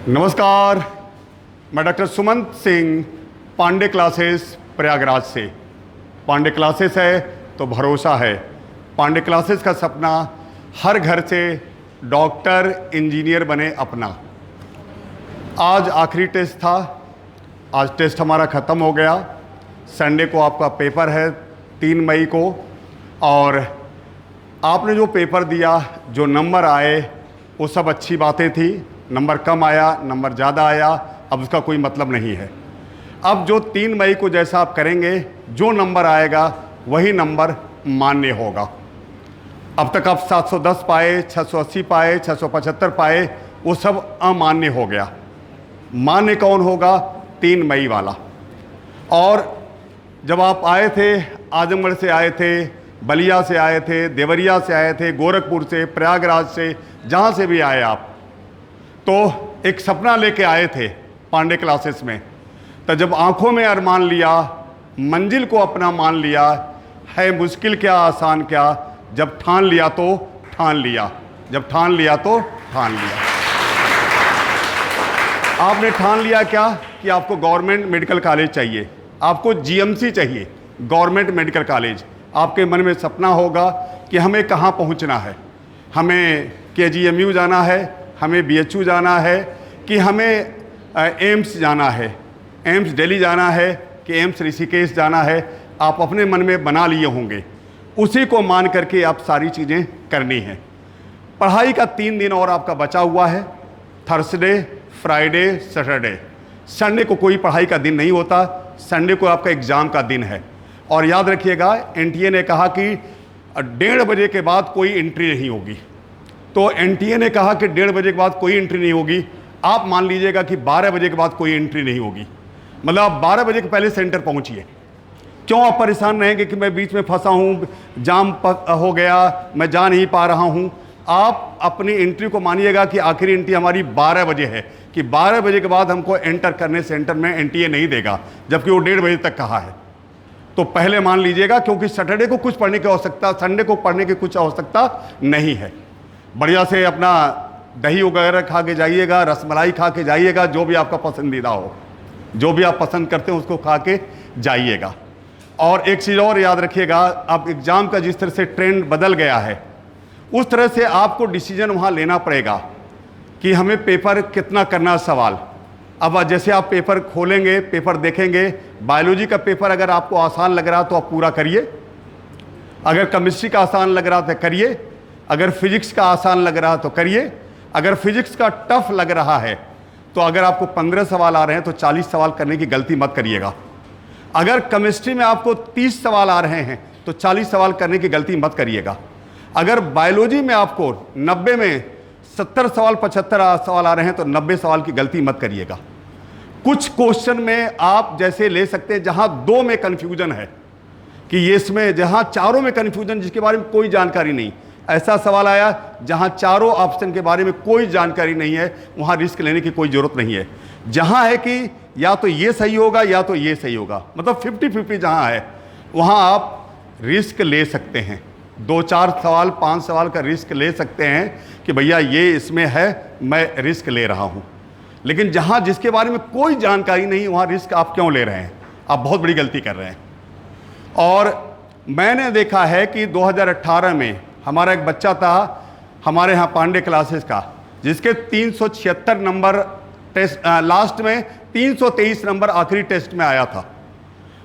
नमस्कार, मैं doctor Sumant Singh, Pandey classes Prayagraj से। पांडे क्लासेस है तो भरोसा है। पांडे क्लासेस का सपना हर घर से डॉक्टर इंजीनियर बने अपना। आज आखिरी टेस्ट था, आज टेस्ट हमारा ख़त्म हो गया। संडे को आपका पेपर है 3 मई को, और आपने जो पेपर दिया, जो नंबर आए, वो सब अच्छी बातें थी। नंबर कम आया, नंबर ज़्यादा आया, अब उसका कोई मतलब नहीं है। अब जो 3 मई को जैसा आप करेंगे, जो नंबर आएगा वही नंबर मान्य होगा। अब तक आप 710 पाए, 680 पाए, 675 पाए, वो सब अमान्य हो गया। मान्य कौन होगा? 3 मई वाला। और जब आप आए थे, आजमगढ़ से आए थे, बलिया से आए थे, देवरिया से आए थे, गोरखपुर से, प्रयागराज से, जहाँ से भी आए आप, तो एक सपना लेके आए थे पांडे क्लासेस में। तो जब आंखों में अरमान लिया, मंजिल को अपना मान लिया, है मुश्किल क्या आसान क्या, जब ठान लिया तो ठान लिया, जब ठान लिया तो ठान लिया। आपने ठान लिया क्या? कि आपको गवर्नमेंट मेडिकल कॉलेज चाहिए, आपको जीएमसी चाहिए, गवर्नमेंट मेडिकल कॉलेज। आपके मन में सपना होगा कि हमें कहाँ पहुँचना है, हमें केजीएमयू जाना है, हमें बीएचयू जाना है, कि हमें एम्स जाना है, एम्स दिल्ली जाना है, कि एम्स ऋषिकेश जाना है। आप अपने मन में बना लिए होंगे, उसी को मान करके आप सारी चीज़ें करनी हैं। पढ़ाई का 3 दिन और आपका बचा हुआ है, थर्सडे, फ्राइडे, सैटरडे। संडे को कोई पढ़ाई का दिन नहीं होता, संडे को आपका एग्ज़ाम का दिन है। और याद रखिएगा, एनटीए ने कहा कि 1:30 बजे के बाद कोई एंट्री नहीं होगी। तो एनटीए ने कहा कि 1:30 बजे के बाद कोई एंट्री नहीं होगी। आप मान लीजिएगा कि 12 बजे के बाद कोई एंट्री नहीं होगी, मतलब आप 12 बजे के पहले सेंटर पहुंचिए। क्यों आप परेशान रहेंगे कि मैं बीच में फंसा हूं, जाम हो गया, मैं जा नहीं पा रहा हूं। आप अपनी एंट्री को मानिएगा कि आखिरी एंट्री हमारी 12 बजे है, कि 12 बजे के बाद हमको एंटर करने सेंटर में एनटीए नहीं देगा, जबकि वो 1:30 बजे तक कहा है। तो पहले मान लीजिएगा, क्योंकि सैटरडे को कुछ पढ़ने की आवश्यकता, संडे को पढ़ने की कुछ आवश्यकता नहीं है। बढ़िया से अपना दही वगैरह खा के जाइएगा, रसमलाई खा के जाइएगा, जो भी आपका पसंदीदा हो, जो भी आप पसंद करते हैं उसको खा के जाइएगा। और एक चीज़ और याद रखिएगा, अब एग्ज़ाम का जिस तरह से ट्रेंड बदल गया है, उस तरह से आपको डिसीजन वहाँ लेना पड़ेगा कि हमें पेपर कितना करना सवाल। अब जैसे आप पेपर खोलेंगे, पेपर देखेंगे, बायोलॉजी का पेपर अगर आपको आसान लग रहा तो आप पूरा करिए, अगर केमिस्ट्री का आसान लग रहा तो करिए, अगर फिजिक्स का आसान लग रहा तो करिए, अगर फिजिक्स का टफ लग रहा है तो अगर आपको 15 सवाल आ रहे हैं तो 40 सवाल करने की गलती मत करिएगा। अगर केमिस्ट्री में आपको 30 सवाल आ रहे हैं तो 40 सवाल करने की गलती मत करिएगा। अगर बायोलॉजी में आपको 90 में 70 सवाल 75 सवाल आ रहे हैं तो 90 सवाल की गलती मत करिएगा। कुछ क्वेश्चन में आप जैसे ले सकते हैं जहां 2 में कन्फ्यूजन है, कि ये इसमें, जहां चारों में कन्फ्यूजन, जिसके बारे में कोई जानकारी नहीं, ऐसा सवाल आया जहां चारों ऑप्शन के बारे में कोई जानकारी नहीं है, वहां रिस्क लेने की कोई जरूरत नहीं है। जहां है कि या तो ये सही होगा या तो ये सही होगा, मतलब 50-50 जहां है, वहां आप रिस्क ले सकते हैं। 2-4 सवाल, 5 सवाल का रिस्क ले सकते हैं कि भैया ये इसमें है, मैं रिस्क ले रहा हूं। लेकिन जहां जिसके बारे में कोई जानकारी नहीं, वहां रिस्क आप क्यों ले रहे हैं? आप बहुत बड़ी गलती कर रहे हैं। और मैंने देखा है कि 2018 में हमारा एक बच्चा था हमारे यहाँ पांडे क्लासेस का, जिसके 376 नंबर टेस्ट, लास्ट में 323 नंबर आखिरी टेस्ट में आया था।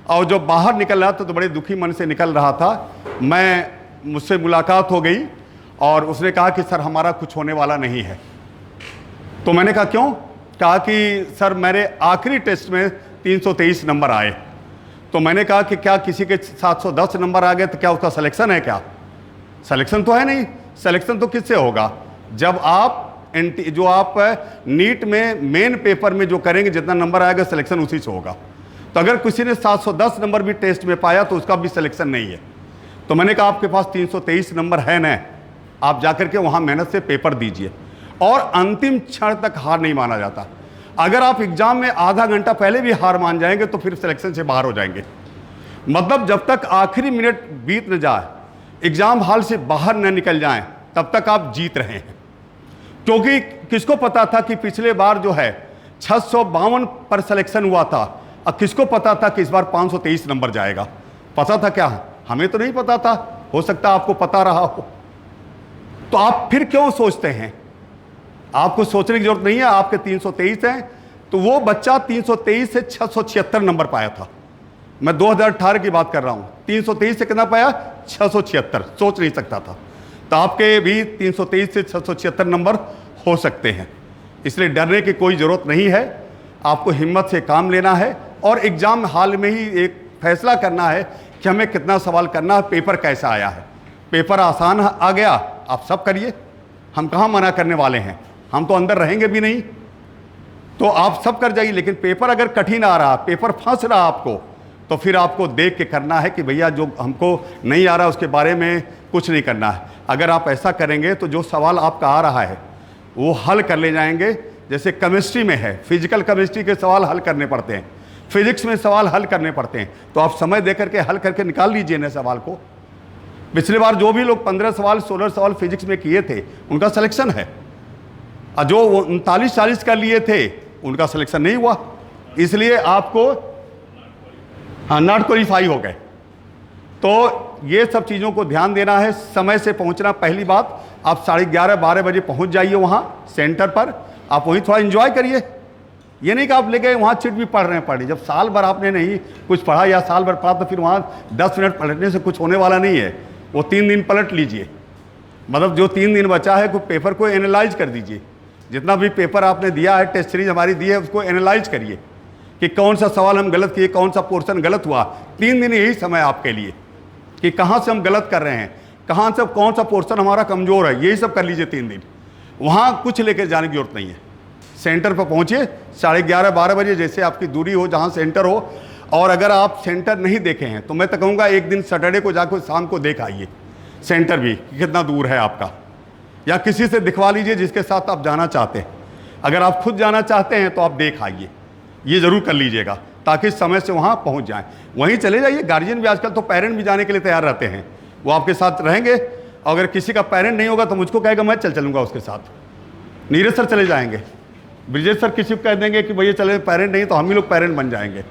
और जो बाहर निकल रहा था तो बड़े दुखी मन से निकल रहा था। मुझसे मुलाकात हो गई और उसने कहा कि सर हमारा कुछ होने वाला नहीं है। तो मैंने कहा क्यों? कहा कि सर मेरे आखिरी टेस्ट में 323 नंबर आए। तो मैंने कहा कि क्या किसी के 710 नंबर आ गए तो क्या उसका सिलेक्शन है? क्या सिलेक्शन तो है नहीं। सिलेक्शन तो किससे होगा? जब आप जो आप नीट में मेन पेपर में जो करेंगे, जितना नंबर आएगा सिलेक्शन उसी से होगा। तो अगर किसी ने 710 नंबर भी टेस्ट में पाया तो उसका भी सिलेक्शन नहीं है। तो मैंने कहा आपके पास 323 नंबर है ना, आप जाकर के वहाँ मेहनत से पेपर दीजिए। और अंतिम क्षण तक हार नहीं माना जाता। अगर आप एग्जाम में आधा घंटा पहले भी हार मान जाएंगे तो फिर सिलेक्शन से बाहर हो जाएंगे। मतलब जब तक आखिरी मिनट बीत न जाए, एग्जाम हॉल से बाहर न निकल जाएं, तब तक आप जीत रहे हैं। क्योंकि किसको पता था कि पिछले बार जो है 652 पर सिलेक्शन हुआ था, अब किसको पता था कि इस बार 523 नंबर जाएगा? पता था क्या? हमें तो नहीं पता था, हो सकता आपको पता रहा हो। तो आप फिर क्यों सोचते हैं? आपको सोचने की जरूरत नहीं है। आपके 323 हैं, तो वो बच्चा 323 से 676 नंबर पाया था। मैं 2018 की बात कर रहा हूं। 323 से कितना पाया? 676। सोच नहीं सकता था। तो आपके भी 323 से 676 नंबर हो सकते हैं, इसलिए डरने की कोई ज़रूरत नहीं है। आपको हिम्मत से काम लेना है और एग्ज़ाम हाल में ही एक फैसला करना है कि हमें कितना सवाल करना है, पेपर कैसा आया है। पेपर आसान आ गया, आप सब करिए, हम कहाँ मना करने वाले हैं, हम तो अंदर रहेंगे भी नहीं, तो आप सब कर जाइए। लेकिन पेपर अगर कठिन आ रहा, पेपर फंस रहा आपको, तो फिर आपको देख के करना है कि भैया जो हमको नहीं आ रहा उसके बारे में कुछ नहीं करना है। अगर आप ऐसा करेंगे तो जो सवाल आपका आ रहा है वो हल कर ले जाएंगे। जैसे केमिस्ट्री में है, फिजिकल केमिस्ट्री के सवाल हल करने पड़ते हैं, फिजिक्स में सवाल हल करने पड़ते हैं, तो आप समय दे करके हल करके निकाल लीजिए ना सवाल को। पिछली बार जो भी लोग 15 सवाल 16 सवाल फिजिक्स में किए थे उनका सिलेक्शन है, और जो 39-40 कर लिए थे उनका सिलेक्शन नहीं हुआ, इसलिए आपको नॉट क्वालिफाई हो गए। तो ये सब चीज़ों को ध्यान देना है, समय से पहुंचना। पहली बात, आप 11:30-12 बजे पहुंच जाइए वहाँ सेंटर पर, आप वहीं थोड़ा एंजॉय करिए। ये नहीं कि आप ले गए वहाँ चिट भी पढ़ रहे हैं, पढ़िए। जब साल भर आपने नहीं कुछ पढ़ा या साल भर पढ़ा तो फिर वहाँ 10 मिनट पलटने से कुछ होने वाला नहीं है। वो 3 दिन पलट लीजिए, मतलब जो 3 दिन बचा है, को पेपर को एनालाइज कर दीजिए। जितना भी पेपर आपने दिया है, टेस्ट सीरीज हमारी दी है, उसको एनालाइज करिए कि कौन सा सवाल हम गलत किए, कौन सा पोर्शन गलत हुआ। 3 दिन यही समय आपके लिए कि कहाँ से हम गलत कर रहे हैं, कहाँ से कौन सा पोर्शन हमारा कमज़ोर है, यही सब कर लीजिए 3 दिन। वहाँ कुछ लेकर जाने की जरूरत नहीं है। सेंटर पर पहुँचिए 11:30-12 बजे, जैसे आपकी दूरी हो, जहाँ सेंटर हो। और अगर आप सेंटर नहीं देखे हैं तो मैं तो कहूँगा एक दिन सैटरडे को जाकर शाम को देख आइए सेंटर भी कितना दूर है आपका, या किसी से दिखवा लीजिए जिसके साथ आप जाना चाहते हैं। अगर आप खुद जाना चाहते हैं तो आप देख आइए, ये ज़रूर कर लीजिएगा ताकि समय से वहाँ पहुँच जाएं। वहीं चले जाइए, गार्जियन भी आजकल तो पेरेंट भी जाने के लिए तैयार रहते हैं, वो आपके साथ रहेंगे। अगर किसी का पेरेंट नहीं होगा तो मुझको कहेगा, मैं चलूँगा उसके साथ। नीरज सर चले जाएंगे, ब्रिजेश सर किसी को कह देंगे कि भैया चले, पेरेंट नहीं तो हम ही लोग पेरेंट बन जाएंगे,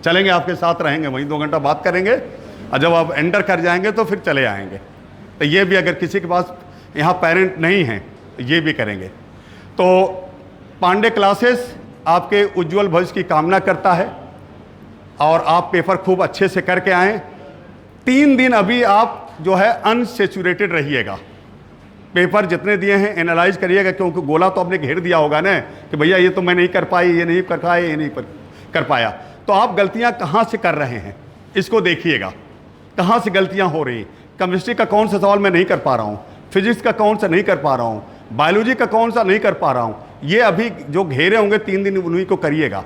चलेंगे आपके साथ रहेंगे, वहीं 2 घंटा बात करेंगे, और जब आप एंटर कर जाएंगे तो फिर चले आएंगे। तो ये भी अगर किसी के पास यहाँ पेरेंट नहीं हैं तो ये भी करेंगे। तो पांडे क्लासेस आपके उज्जवल भविष्य की कामना करता है, और आप पेपर खूब अच्छे से करके आएँ। 3 दिन अभी आप जो है अनसेचुरेटेड रहिएगा, पेपर जितने दिए हैं एनालाइज करिएगा, क्योंकि गोला तो आपने घेर दिया होगा ना कि भैया ये तो मैं नहीं कर पाई, ये नहीं कर पाए, ये नहीं कर पाया। तो आप गलतियां कहाँ से कर रहे हैं इसको देखिएगा, कहाँ से गलतियां हो रही। केमिस्ट्री का कौन सा सवाल मैं नहीं कर पा रहा हूँ, फिजिक्स का कौन सा नहीं कर पा रहा हूँ, बायोलॉजी का कौन सा नहीं कर पा रहा हूँ, ये अभी जो घेरे होंगे 3 दिन उन्हीं को करिएगा।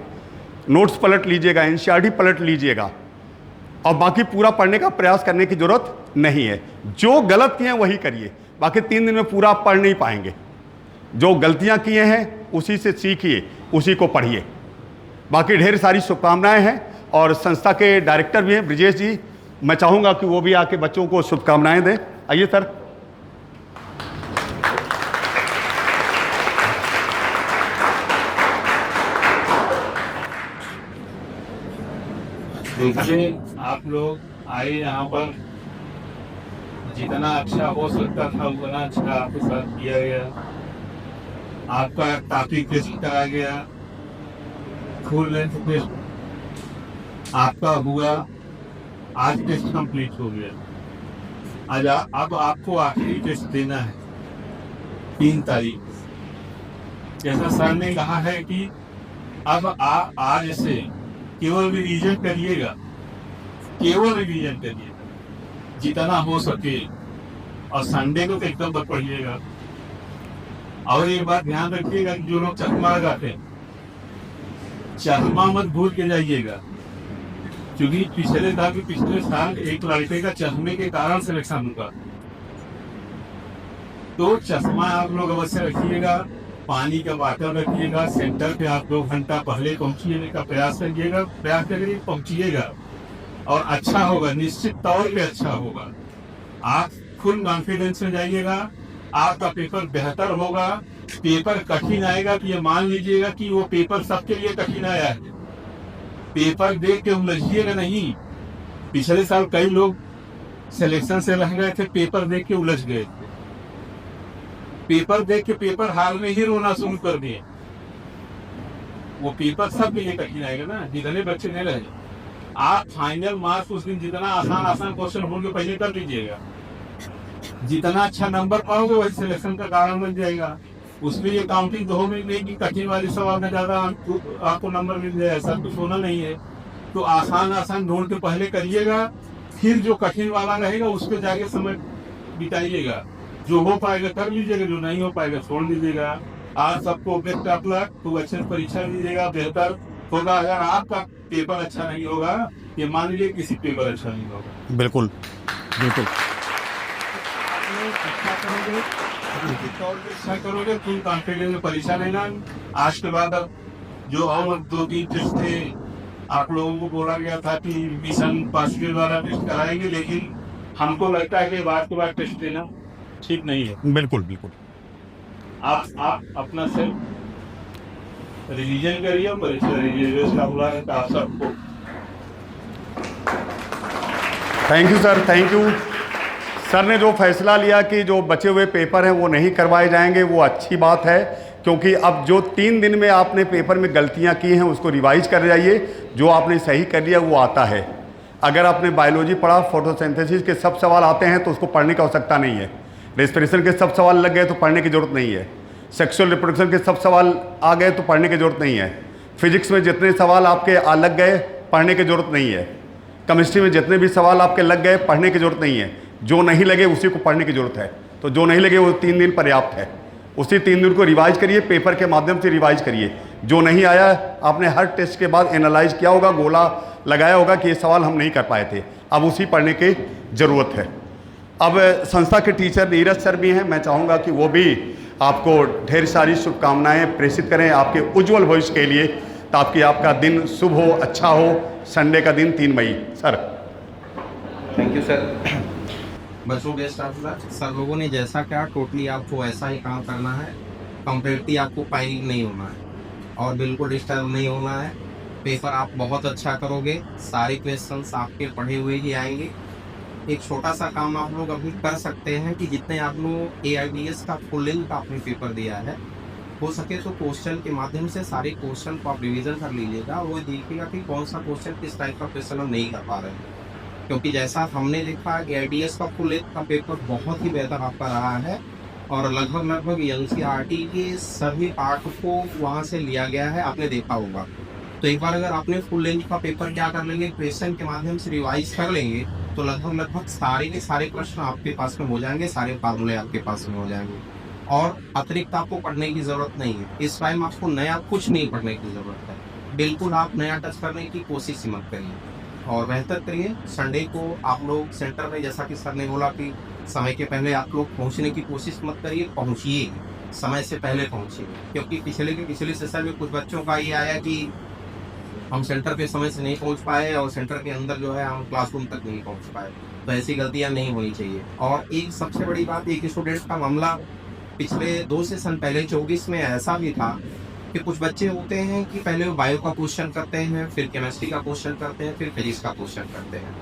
नोट्स पलट लीजिएगा, एनसीईआरटी पलट लीजिएगा, और बाकी पूरा पढ़ने का प्रयास करने की ज़रूरत नहीं है। जो गलत किए हैं वही करिए, बाकी 3 दिन में पूरा आप पढ़ नहीं पाएंगे। जो गलतियां किए हैं उसी से सीखिए, उसी को पढ़िए। बाकी ढेर सारी शुभकामनाएं हैं, और संस्था के डायरेक्टर भी हैं ब्रिजेश जी, मैं चाहूँगा कि वो भी आके बच्चों को शुभकामनाएं दें। आइए सर। देखिए, आप लोग आए यहाँ पर, जितना अच्छा हो सकता था उतना अच्छा आपके साथ किया गया। आपका काफी टेस्ट कराया गया, फुल लेंथ टेस्ट आपका हुआ, आज टेस्ट कंप्लीट हो गया। आज अब आपको आखिरी टेस्ट देना है 3 तारीख। जैसा सर ने कहा है कि अब आज से केवल रिवीजन करिएगा, केवल रिवीजन करिएगा जितना हो सके, और संडे को एकदम मत पढ़िएगा। और एक बात ध्यान रखिएगा कि जो लोग चश्मा लगाते हैं, चश्मा मत भूल के जाइएगा, क्योंकि पिछले साल एक लड़के का चश्मे के कारण सिलेक्शन हुआ। तो चश्मा आप लोग अवश्य रखिएगा, पानी का बॉटल रखिएगा, सेंटर पे आप 2 घंटा पहले पहुंचने का प्रयास करिएगा, प्रयास करके पहुंचिएगा, और अच्छा होगा, निश्चित तौर पे अच्छा होगा। आप फुल कॉन्फिडेंस में जाइएगा, आपका पेपर बेहतर होगा, पेपर कठिन आएगा तो ये मान लीजिएगा कि वो पेपर सबके लिए कठिन आया है। पेपर देख के उलझिएगा नहीं। पिछले साल कई लोग सिलेक्शन से रह गए थे, पेपर देख के उलझ गए थे। पेपर देख के पेपर हाल में ही रोना शुरू कर दिए। वो पेपर सबके लिए कठिन आएगा ना, जितने बच्चे नहीं रहे। आप फाइनल मार्क्स उस दिन जितना आसान क्वेश्चन होंगे पहले कर लीजिएगा। जितना अच्छा नंबर पाओगे वही सिलेक्शन का कारण बन जाएगा। उसमें ये काउंटिंग तो हो नहीं कि कठिन वाले सवाल में ज्यादा आपको नंबर मिल जाए, ऐसा कुछ होना नहीं है। तो आसान ढूंढ के पहले करिएगा, फिर जो कठिन वाला रहेगा उस पर जाके समय बिताइएगा। जो हो पाएगा कर लीजिएगा, जो नहीं हो पाएगा छोड़ दीजिएगा। आज सबको बेस्ट ऑफ लक, तो अच्छे से परीक्षा दीजिएगा, बेहतर होगा। अगर आपका पेपर अच्छा नहीं होगा, ये मान लीजिए किसी पेपर अच्छा नहीं होगा। बिल्कुल बिल्कुल। अच्छा करोगे, फुल कॉन्फिडेंस में परीक्षा लेना। आज के बाद अब जो और 2-3 टेस्ट थे, आप लोगों को बोला गया था कि मिशन पासिंग द्वारा टेस्ट कराएंगे, लेकिन हमको लगता है कि बात के बाद टेस्ट देना ठीक नहीं है। बिल्कुल बिल्कुल। आप अपना सेल्फ रिवीजन करिए, परीक्षा रिवीजन का हुआ है आप सबको। Thank you sir, thank you. Sir ने जो फैसला लिया कि जो बचे हुए पेपर हैं वो नहीं करवाए जाएंगे, वो अच्छी बात है, क्योंकि अब जो 3 दिन में आपने पेपर में गलतियां की हैं उसको रिवाइज कर जाइए। जो आपने सही कर लिया वो आता है। अगर आपने बायोलॉजी पढ़ा, फोटोसिंथेसिस के सब सवाल आते हैं तो उसको पढ़ने की आवश्यकता नहीं है। रेस्पिरेशन के सब सवाल लग गए तो पढ़ने की ज़रूरत नहीं है। सेक्सुअल रिप्रोडक्शन के सब सवाल आ गए तो पढ़ने की ज़रूरत नहीं है। फिजिक्स में जितने सवाल आपके लग गए पढ़ने की ज़रूरत नहीं है। केमिस्ट्री में जितने भी सवाल आपके लग गए पढ़ने की ज़रूरत नहीं है। जो नहीं लगे उसी को पढ़ने की ज़रूरत है। तो जो नहीं लगे वो 3 दिन पर्याप्त है। उसी 3 दिन को रिवाइज करिए, पेपर के माध्यम से रिवाइज करिए। जो नहीं आया आपने हर टेस्ट के बाद एनालाइज किया होगा, गोला लगाया होगा कि ये सवाल हम नहीं कर पाए थे, अब उसी पढ़ने की ज़रूरत है। अब संस्था के टीचर नीरज सर भी हैं, मैं चाहूँगा कि वो भी आपको ढेर सारी शुभकामनाएं प्रेषित करें आपके उज्जवल भविष्य के लिए, ताकि आपका दिन शुभ हो, अच्छा हो। संडे का दिन 3 मई। Sir thank you sir. बच्चों बेस्ट ऑफ लक। सर लोगों ने जैसा कहा टोटली आपको ऐसा ही काम करना है। कंप्लीटली आपको पैनिक नहीं होना है और बिल्कुल डिस्टर्ब नहीं होना है। पेपर आप बहुत अच्छा करोगे, सारे क्वेश्चंस आपके पढ़े हुए ही आएंगे। एक छोटा सा काम आप लोग अभी कर सकते हैं कि जितने आप लोग AIDS का फुल लेंथ का आपने पेपर दिया है, हो सके तो क्वेश्चन के माध्यम से सारे क्वेश्चन को आप रिवीजन कर लीजिएगा और वो देखिएगा कि कौन सा क्वेश्चन किस टाइप का क्वेश्चन हम नहीं कर पा रहे हैं। क्योंकि जैसा हमने देखा कि AIDS का फुल लेंथ का पेपर बहुत ही बेहतर आपका रहा है और लगभग NCERT के सभी पार्ट को वहाँ से लिया गया है, आपने देखा होगा। तो एक बार अगर आपने फुल लेंथ का पेपर क्या कर लेंगे, क्वेश्चन के माध्यम से रिवाइज कर लेंगे, तो लगभग सारे के सारे प्रश्न आपके पास में हो जाएंगे, सारे फार्मूले आपके पास में हो जाएंगे और अतिरिक्त आपको पढ़ने की ज़रूरत नहीं है। इस टाइम आपको नया कुछ नहीं पढ़ने की ज़रूरत है। बिल्कुल आप नया टच करने की कोशिश ही मत करिए और बेहतर करिए। संडे को आप लोग सेंटर में, जैसा कि सर ने बोला कि समय के पहले आप लोग पहुंचने की कोशिश मत करिए, पहुंचिए, समय से पहले पहुंचिए। क्योंकि पिछले सेशन में कुछ बच्चों का ये आया कि हम सेंटर पे समय से नहीं पहुंच पाए और सेंटर के अंदर जो है हम क्लासरूम तक नहीं पहुंच पाए। तो ऐसी गलतियां नहीं होनी चाहिए। और एक सबसे बड़ी बात, एक स्टूडेंट का मामला पिछले 2 सेशन पहले 24 में ऐसा भी था कि कुछ बच्चे होते हैं कि पहले वो बायो का क्वेश्चन करते हैं, फिर केमिस्ट्री का क्वेश्चन करते हैं, फिर फिजिक्स का क्वेश्चन करते हैं।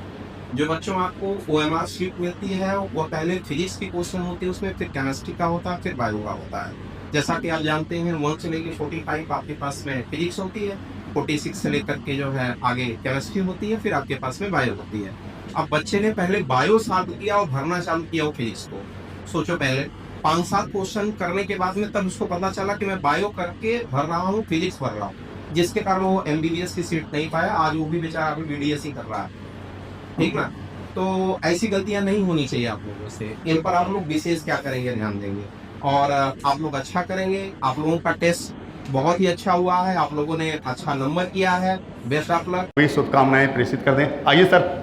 जो बच्चों आपको OMR शीट मिलती है वो पहले फिजिक्स की क्वेश्चन होती है, उसमें फिर केमिस्ट्री का होता है, फिर बायो का होता है। जैसा कि आप जानते हैं 1 से लेकर 45 आपके पास में फिजिक्स होती है, 46 से लेकर के जो है आगे केमिस्ट्री होती है, फिर आपके पास में बायो होती है। अब बच्चे ने पहले बायो चालू किया और भरना चालू किया वो फिजिक्स को। सोचो, पहले 5-7 क्वेश्चन करने के बाद में तब उसको पता चला कि मैं बायो करके भर रहा हूँ, फिजिक्स भर रहा हूँ, जिसके कारण वो MBBS की सीट नहीं पाया। आज वो भी बेचारा अभी BDS ही कर रहा है, ठीक ना। तो ऐसी गलतियां नहीं होनी चाहिए आप लोगों से। इन पर आप लोग विशेष क्या करेंगे, ध्यान देंगे और आप लोग अच्छा करेंगे। आप लोगों का टेस्ट बहुत ही अच्छा हुआ है, आप लोगों ने अच्छा नंबर किया है। Best of luck. भी शुभकामनाएं प्रेषित कर दें। आइए सर।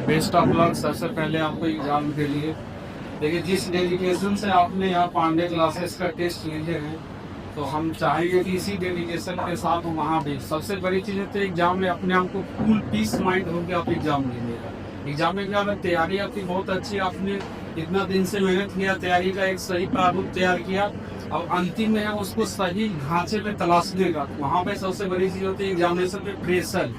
Best of luck. सबसे पहले आपको एग्जाम के लिए देखिए, जिस डेडिकेशन से आपने यहाँ पांडे क्लासेस का टेस्ट लिए हैं, तो हम चाहेंगे कि इसी डेडिकेशन के साथ वहाँ भी सबसे बड़ी चीज़ है तो एग्जाम में अपने आप को फुल पीस माइंड होकर आप एग्जाम लीजिएगा। एग्जाम में क्या तैयारी आपकी बहुत अच्छी, आपने इतना दिन से मेहनत किया, तैयारी का एक सही प्रारूप तैयार किया और अंतिम में है उसको सही ढांचे में तलाशने का। वहाँ पे सबसे बड़ी चीज़ होती है एग्जामिनेशन पे प्रेशर।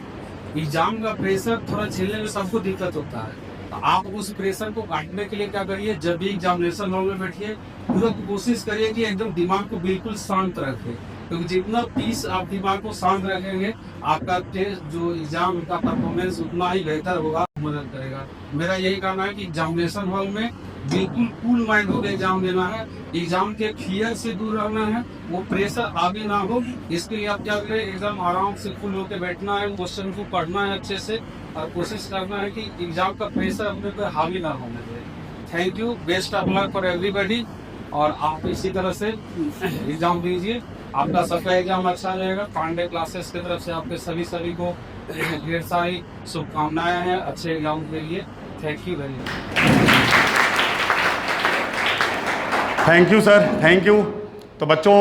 एग्जाम का प्रेशर थोड़ा झेलने में सबको दिक्कत होता है, तो आप उस प्रेशर को काटने के लिए क्या करिए, जब भी एग्जामिनेशन हॉल में बैठिए पूरा कोशिश करिए कि एकदम दिमाग को बिल्कुल शांत रखें, क्योंकि जितना पीस आप दिमाग को शांत रखेंगे आपका टेस्ट जो एग्जाम का परफॉर्मेंस उतना ही बेहतर होगा, मदद करेगा। मेरा यही कहना है कि एग्जामिनेशन हॉल में बिल्कुल कूल माइंड होकर एग्जाम देना है, एग्जाम के फियर से दूर रहना है, वो प्रेशर आगे ना हो, इसके लिए आप क्या करें, एकदम आराम से कूल होकर बैठना है, क्वेश्चन को पढ़ना है अच्छे से और कोशिश करना है कि एग्जाम का प्रेशर अपने पर हावी ना होने दे। Thank you, best of luck for everybody, और आप इसी तरह से एग्जाम दीजिए, आपका सबका एग्जाम अच्छा रहेगा। पांडे क्लासेस की तरफ से आपके सभी को ढेर सारी शुभकामनाएं हैं अच्छे एग्जाम के लिए। Thank you very much. Thank you sir, thank you. तो बच्चों,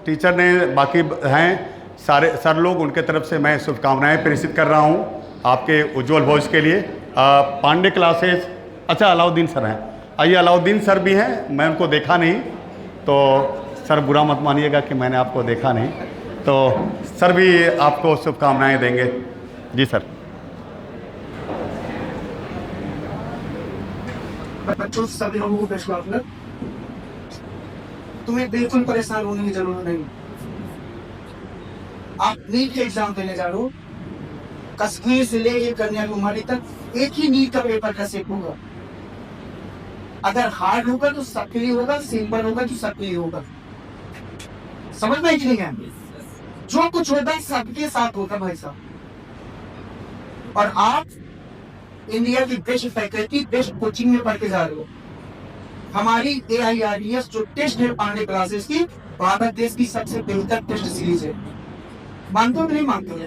टीचर ने बाकी हैं सारे सर लोग, उनके तरफ से मैं शुभकामनाएं प्रेषित कर रहा हूं आपके उज्जवल भविष्य के लिए। पांडे क्लासेस, अच्छा अलाउद्दीन सर हैं, आइए अलाउद्दीन सर भी हैं, मैं उनको देखा नहीं, तो सर बुरा मत मानिएगा कि मैंने आपको देखा नहीं, तो सर भी आपको शुभकामनाएं देंगे। जी सर। बच्चों सभी लोगों को बेस्ट ऑफ लक। तुम्हें बिल्कुल परेशान होने की जरूरत नहीं। आप नीट के एग्जाम देने जा रहे हो, कश्मीर से लेकर कन्याकुमारी तक एक ही नीट का पेपर का सेट होगा। अगर हार्ड होगा तो सबके लिए होगा, सिंपल होगा तो सबके लिए होगा। समझ में नहीं है, जो कुछ होता है सबके साथ होता भाई साहब। और आप इंडिया की बेस्ट फैकल्टी, बेस्ट कोचिंग में पढ़ के जा रहे हो। हमारी AIRDS जो टेस्ट है पांडे क्लासेस की, भारत देश की सबसे बेहतर टेस्ट सीरीज है। मानते हो नहीं मानते हो?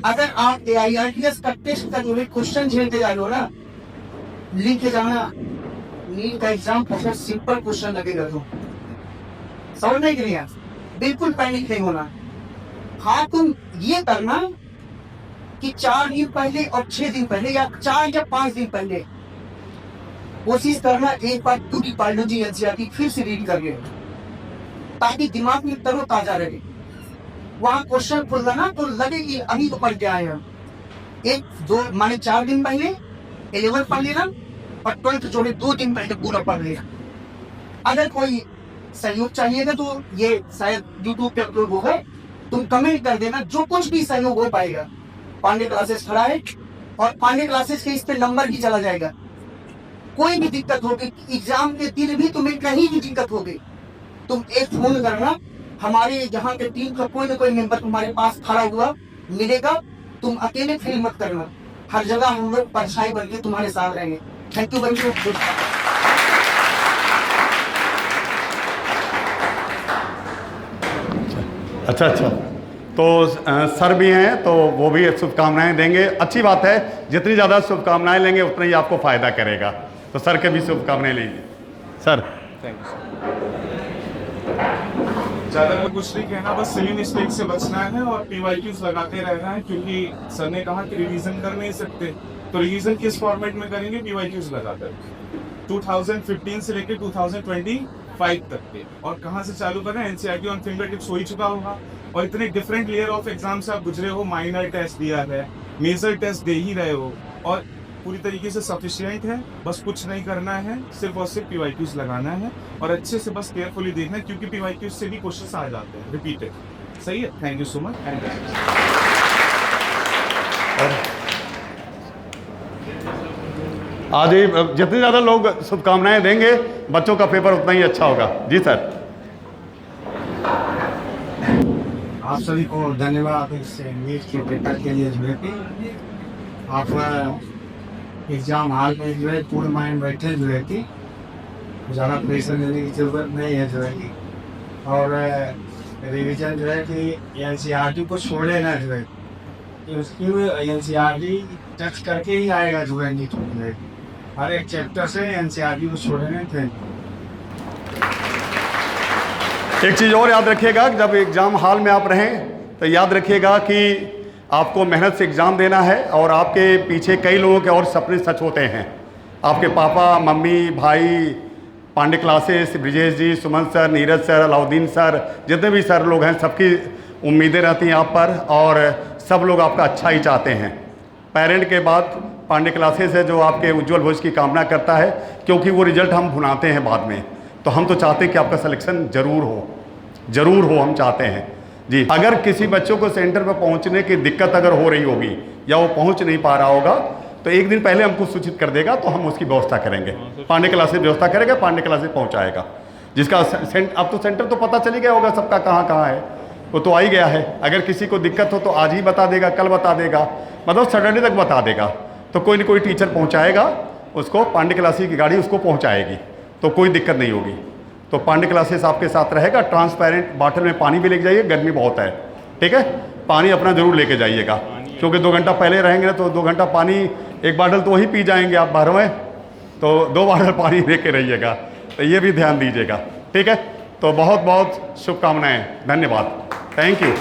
अगर आप AIRDS का टेस्ट का जो है क्वेश्चन झेलते जा रहे हो ना, लिख के जाना, नीट का एग्जाम बहुत सिंपल क्वेश्चन लगेगा। तो समझ नहीं गया, बिल्कुल पैनिक नहीं होना। हाँ, तुम ये करना कि 4 दिन पहले और 6 दिन पहले या 4 या 5 दिन पहले कोशिश करना एक बार पूरी बायोलॉजी NCERT फिर से रीड करके, ताकि दिमाग में तरोताजा रहे। वहां क्वेश्चन खुलना ना तो लगे कि अभी तो पढ़ के आए हैं। 4 दिन पहले 11 पढ़ लेना और 12th जो है 2 दिन पहले पूरा पढ़ लेना। अगर कोई सहयोग चाहिएगा तो ये शायद YouTube पे अपलोड होगा, तुम कमेंट कर देना, जो कुछ भी सहयोग हो पाएगा। पांडे क्लासेस खड़ा है और पांडे क्लासेस के इस पे नंबर भी चला जाएगा। कोई भी दिक्कत होगी, एग्जाम के दिन भी तुम्हें कहीं भी दिक्कत होगी, तुम एक फोन करना, हमारे यहाँ के टीम का कोई ना कोई मेंबर तुम्हारे पास खड़ा हुआ मिलेगा। तुम अकेले फील मत करना, हर जगह हम लोग परछाई बन के तुम्हारे साथ रहेंगे। Thank you very much. अच्छा, तो सर भी हैं, तो वो भी शुभकामनाएं देंगे। अच्छी बात है, जितनी ज़्यादा शुभकामनाएं लेंगे उतना ही आपको फ़ायदा करेगा। तो सर के भी शुभकामनाएं लेंगे। Sir thank you. ज़्यादा में कुछ नहीं कहना, बस सिली मिस्टेक से बचना है और PYQs लगाते रहना है, क्योंकि सर ने कहा कि रिवीजन कर नहीं सकते, तो रिवीजन किस फॉर्मेट में करेंगे, PYQs लगाकर 2015 से लेकर 2025 तक के। और कहाँ से चालू करें, NCERT ऑन फिंगर टिप्स हो ही चुका होगा, और इतने डिफरेंट लेयर ऑफ एग्जाम से आप गुजरे हो, माइनर टेस्ट दिया है, मेजर टेस्ट दे ही रहे हो, और पूरी तरीके से सफिशिएंट है। बस कुछ नहीं करना है, सिर्फ और सिर्फ PYQs लगाना है और अच्छे से बस केयरफुली देखना है, क्योंकि PYQs से भी क्वेश्चंस आ जाते हैं रिपीटेड। सही है, थैंक यू सो मच। आज ही जितने ज़्यादा लोग शुभकामनाएं देंगे, बच्चों का पेपर उतना ही अच्छा होगा। जी सर। आप सभी को धन्यवाद इस नीट के पेपर के लिए। जो है आप एग्जाम हॉल में जो है पूर्ण माइंड बैठे जो है कि ज़्यादा प्रेशर लेने की जरूरत नहीं है जो है कि, और रिवीजन जो है कि NCERT को छोड़े ना जो है कि उसकी NCERT टच करके ही आएगा जो है नीट में। हर एक चैप्टर से NCERT को छोड़ने थे। एक चीज़ और याद रखिएगा, जब एग्ज़ाम हॉल में आप रहें तो याद रखिएगा कि आपको मेहनत से एग्ज़ाम देना है और आपके पीछे कई लोगों के और सपने सच होते हैं। आपके पापा, मम्मी, भाई, Pandey classes, Brijesh ji, Suman sir, Neeraj sir, Alauddin sir, जितने भी सर लोग हैं, सबकी उम्मीदें रहती हैं आप पर और सब लोग आपका अच्छा ही चाहते हैं। पेरेंट के बाद पांडे क्लासेस है जो आपके उज्जवल भविष्य की कामना करता है, क्योंकि वो रिजल्ट हम भुनाते हैं बाद में। तो हम तो चाहते हैं कि आपका सिलेक्शन ज़रूर हो, हम चाहते हैं जी। अगर किसी बच्चों को सेंटर पर पहुंचने की दिक्कत अगर हो रही होगी या वो पहुंच नहीं पा रहा होगा तो एक दिन पहले हमको सूचित कर देगा, तो हम उसकी व्यवस्था करेंगे। पांडे क्लासेस व्यवस्था करेगा, पांडे क्लासेस पहुंचाएगा। जिसका अब तो सेंटर तो पता चली गया होगा सबका कहाँ है, वो तो आ ही गया है। अगर किसी को दिक्कत हो तो आज ही बता देगा, कल बता देगा, मतलब सैटरडे तक बता देगा। तो कोई ना कोई टीचर पहुंचाएगा उसको, पांडे क्लासेस की गाड़ी उसको पहुंचाएगी, तो कोई दिक्कत नहीं होगी। तो पांडे क्लासेस आपके साथ रहेगा। ट्रांसपेरेंट बॉटल में पानी भी लेके जाइए, गर्मी बहुत है, ठीक है। पानी अपना ज़रूर लेके जाइएगा, क्योंकि 2 घंटा पहले रहेंगे ना तो 2 घंटा पानी, एक बॉटल तो वही पी जाएंगे आप 12वें, तो 2 बॉटल पानी लेके रहिएगा। तो ये भी ध्यान दीजिएगा, ठीक है। तो बहुत बहुत शुभकामनाएँ, धन्यवाद, थैंक यू।